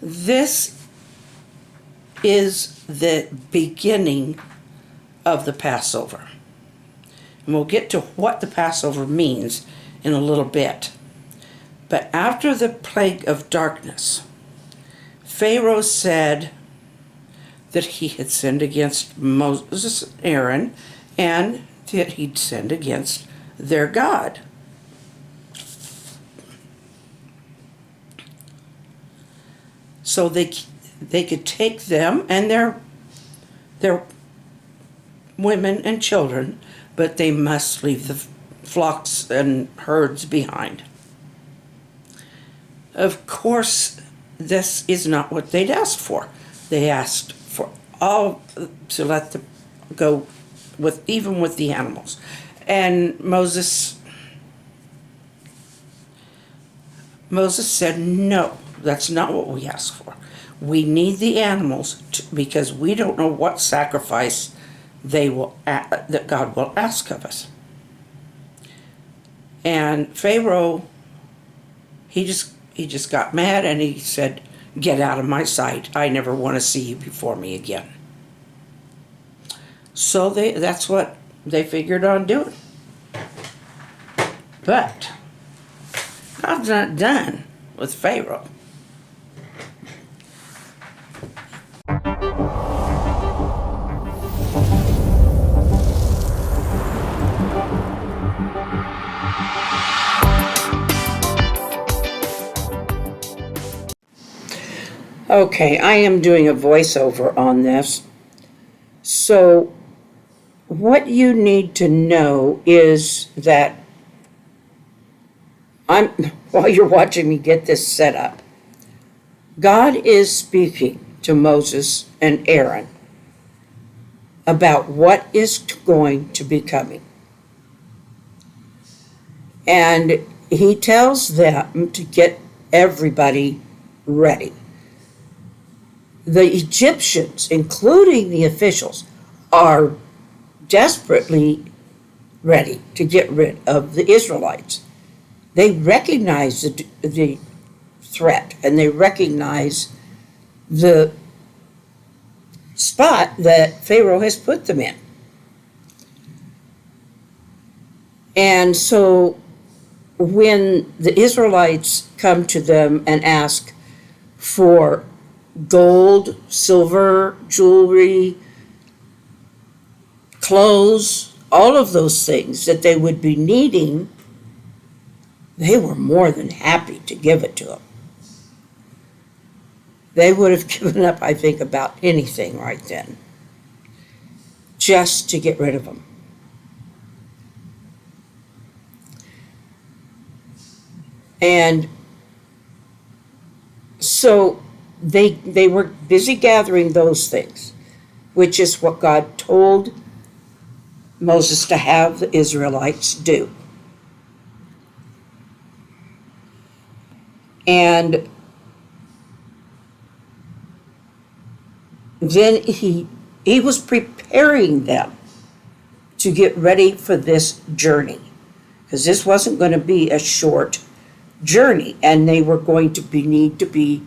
This is the beginning of the Passover. And we'll get to what the Passover means in a little bit. But after the plague of darkness, Pharaoh said that he had sinned against Moses and Aaron, and that he'd sinned against their God. So they could take them and their women and children, but they must leave the flocks and herds behind. Of course, this is not what they'd asked for. They asked for all to let them go with even with the animals. And Moses said, no, that's not what we asked for. We need the animals because we don't know what sacrifice that God will ask of us. And Pharaoh, he just got mad and he said, get out of my sight. I never want to see you before me again. So that's what they figured on doing. But God's not done with Pharaoh. Okay, I am doing a voiceover on this. So what you need to know is that while you're watching me get this set up, God is speaking to Moses and Aaron about what is going to be coming. And he tells them to get everybody ready. The Egyptians, including the officials, are desperately ready to get rid of the Israelites. They recognize the threat, and they recognize the spot that Pharaoh has put them in. And so when the Israelites come to them and ask for gold, silver, jewelry, clothes, all of those things that they would be needing, they were more than happy to give it to them. They would have given up, I think, about anything right then, just to get rid of them. And so they were busy gathering those things, which is what God told Moses to have the Israelites do. And then he was preparing them to get ready for this journey, because this wasn't going to be a short journey, and they were going to need to be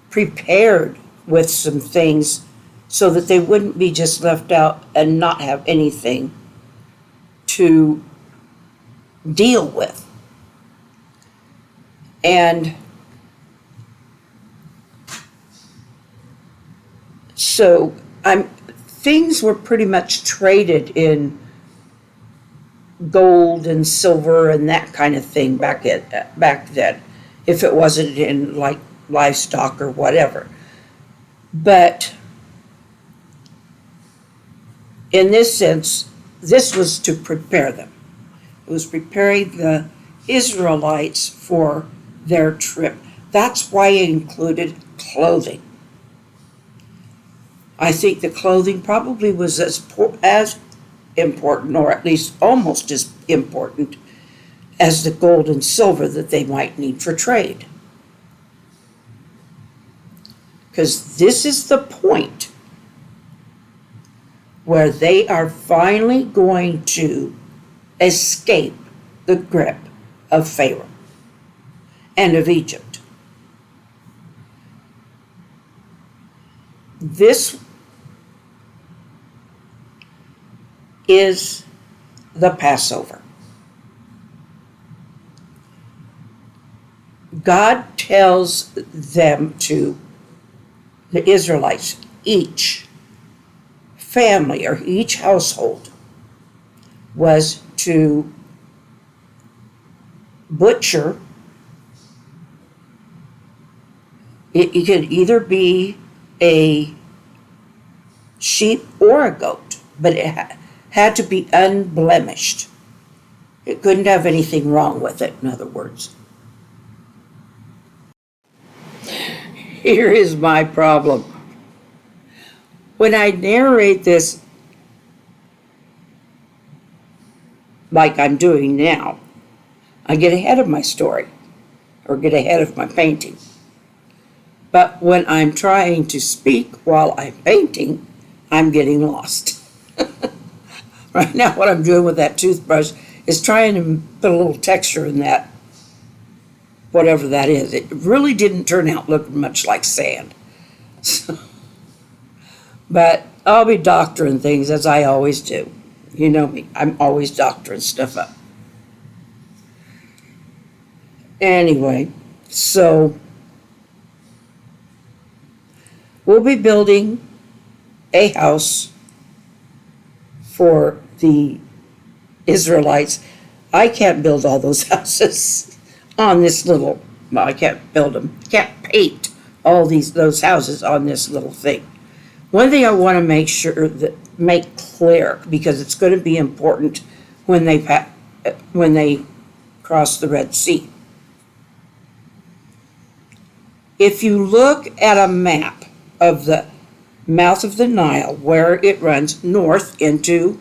prepared with some things so that they wouldn't be just left out and not have anything to deal with. And so things were pretty much traded in gold and silver and that kind of thing back then, if it wasn't in like livestock or whatever. But in this sense, this was to prepare them. It was preparing the Israelites for their trip. That's why it included clothing. I think the clothing probably was as important, or at least almost as important, as the gold and silver that they might need for trade. Because this is the point where they are finally going to escape the grip of Pharaoh and of Egypt. This is the Passover. God tells them to, the Israelites, each family or each household was to butcher. It could either be a sheep or a goat, but it had to be unblemished. It couldn't have anything wrong with it, in other words. Here is my problem. When I narrate this like I'm doing now, I get ahead of my story or get ahead of my painting. But when I'm trying to speak while I'm painting, I'm getting lost. Right now, what I'm doing with that toothbrush is trying to put a little texture in that, whatever that is. It really didn't turn out looking much like sand. But I'll be doctoring things as I always do. You know me, I'm always doctoring stuff up. Anyway, so we'll be building a house for the Israelites. I can't build all those houses on this little, well, I can't build them. I can't paint all those houses on this little thing. One thing I want to make clear, because it's going to be important when they cross the Red Sea. If you look at a map of the mouth of the Nile, where it runs north into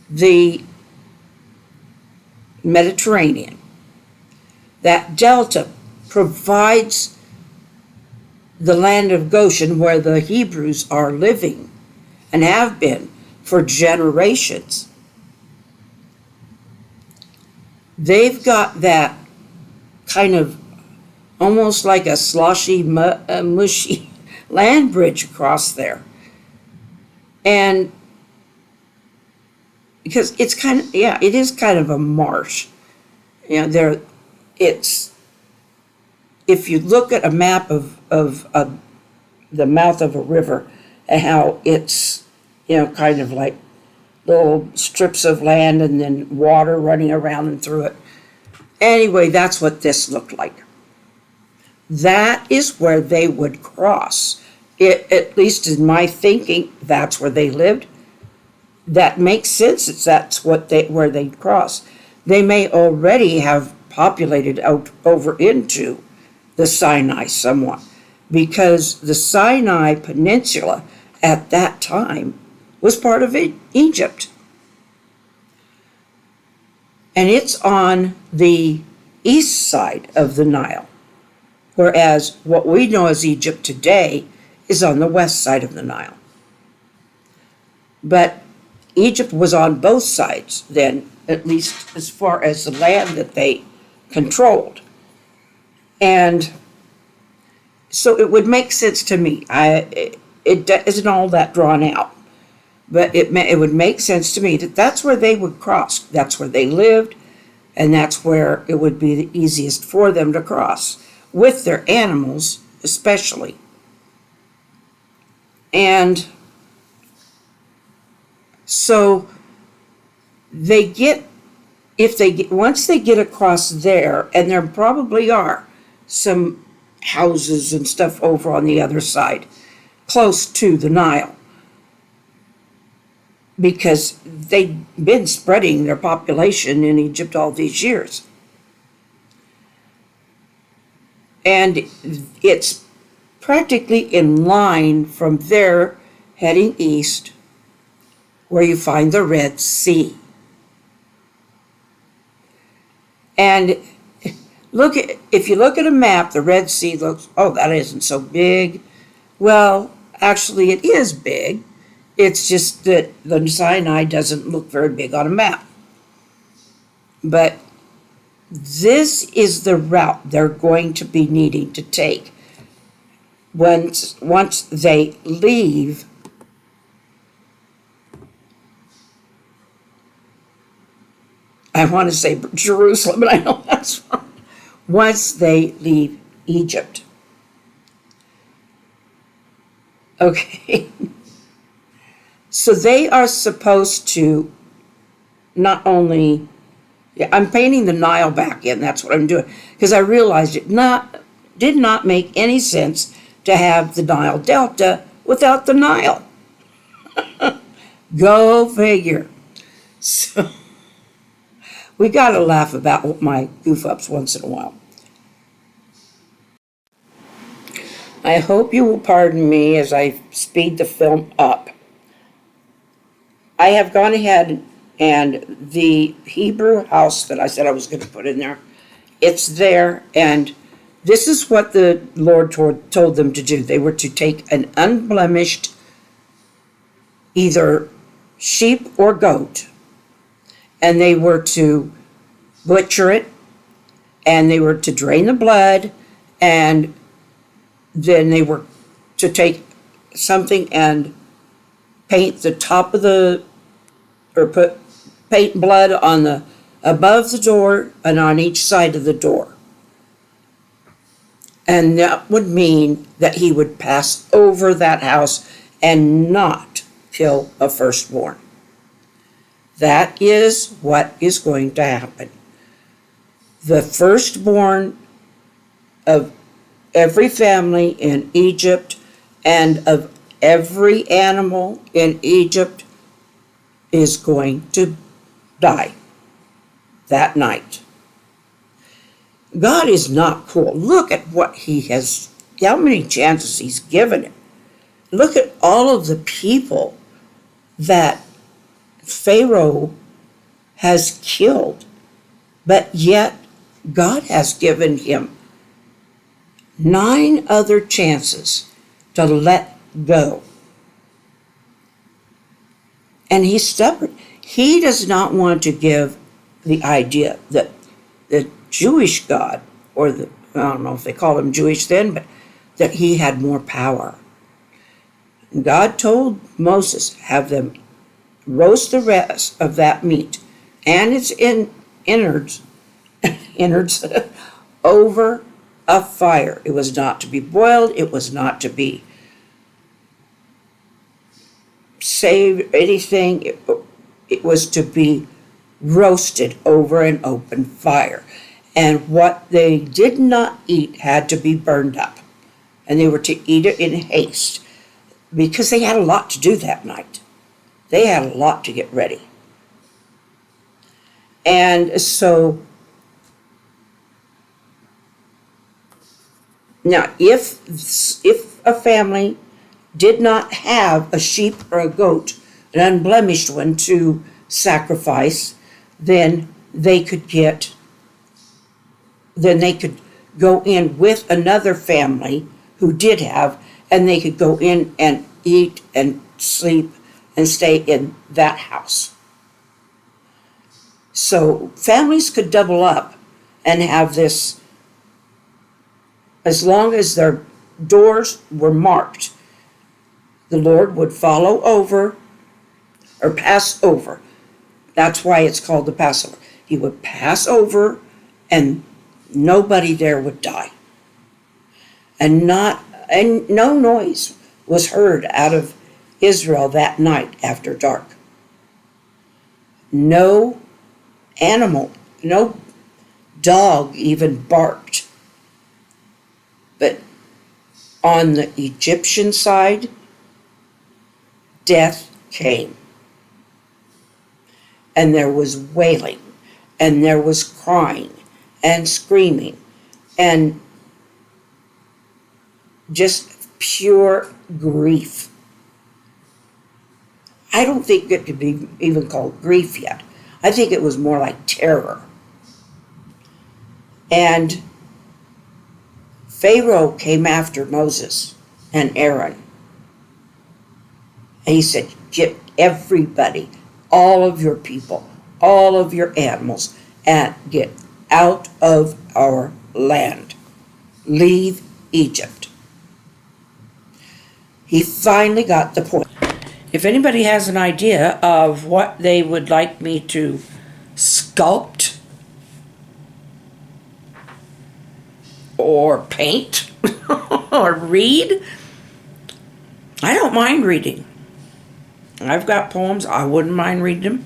the Mediterranean, that delta provides the land of Goshen, where the Hebrews are living and have been for generations. They've got that kind of almost like a sloshy, mushy land bridge across there. And because it's kind of, yeah, it is kind of a marsh. You know, if you look at a map of the mouth of a river and how it's, you know, kind of like little strips of land and then water running around and through it. Anyway, that's what this looked like. That is where they would cross. At least in my thinking, that's where they lived. That makes sense. That's where they'd cross. They may already have populated out over into the Sinai somewhat, because the Sinai Peninsula at that time was part of Egypt. And it's on the east side of the Nile, whereas what we know as Egypt today is on the west side of the Nile. But Egypt was on both sides then, at least as far as the land that they controlled. And so it would make sense to me. It isn't all that drawn out, but it would make sense to me that that's where they would cross. That's where they lived, and that's where it would be the easiest for them to cross, with their animals especially. And so once they get across there, and there probably are some houses and stuff over on the other side, close to the Nile, because they've been spreading their population in Egypt all these years. And it's practically in line from there, heading east, where you find the Red Sea. And if you look at a map, the Red Sea looks, oh, that isn't so big. Well, actually it is big. It's just that the Sinai doesn't look very big on a map. But this is the route they're going to be needing to take. once they leave, I want to say Jerusalem, but I know that's wrong. Once they leave Egypt. Okay. So they are supposed to not only, yeah, I'm painting the Nile back in, that's what I'm doing, because I realized it did not make any sense to have the Nile Delta without the Nile. Go figure. So we got to laugh about my goof ups once in a while. I hope you will pardon me as I speed the film up. I have gone ahead and the Hebrew house that I said I was going to put in there, it's there, and this is what the Lord told them to do. They were to take an unblemished either sheep or goat, and they were to butcher it, and they were to drain the blood, and then they were to take something and paint the top of paint blood on the above the door and on each side of the door. And that would mean that he would pass over that house and not kill a firstborn. That is what is going to happen. The firstborn of every family in Egypt and of every animal in Egypt is going to die that night. God is not cool. Look at what how many chances he's given it. Look at all of the people that Pharaoh has killed, but yet God has given him 9 other chances to let go. And he's stubborn. He does not want to give the idea that the Jewish God, or I don't know if they called him Jewish then, but that he had more power. God told Moses, have them roast the rest of that meat and its innards over a fire. It was not to be boiled. It was not to be saved, anything. It was to be roasted over an open fire. And what they did not eat had to be burned up. And they were to eat it in haste because they had a lot to do that night. They had a lot to get ready. And so now, if a family did not have a sheep or a goat, an unblemished one, to sacrifice, then they could go in with another family who did have, and they could go in and eat and sleep and stay in that house. So families could double up and have this, as long as their doors were marked, the Lord would follow over or pass over. That's why it's called the Passover. He would pass over and nobody there would die. And no noise was heard out of Israel that night after dark. No animal, no dog even barked. But on the Egyptian side, death came. And there was wailing, and there was crying and screaming, and just pure grief. I don't think it could be even called grief yet. I think it was more like terror. And Pharaoh came after Moses and Aaron. And he said, get everybody, all of your people, all of your animals, and get out of our land. Leave Egypt. He finally got the point. If anybody has an idea of what they would like me to sculpt or paint or read, I don't mind reading. I've got poems, I wouldn't mind reading them.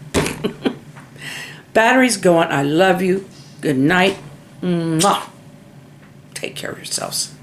Battery's going. I love you. Good night. Mwah. Take care of yourselves.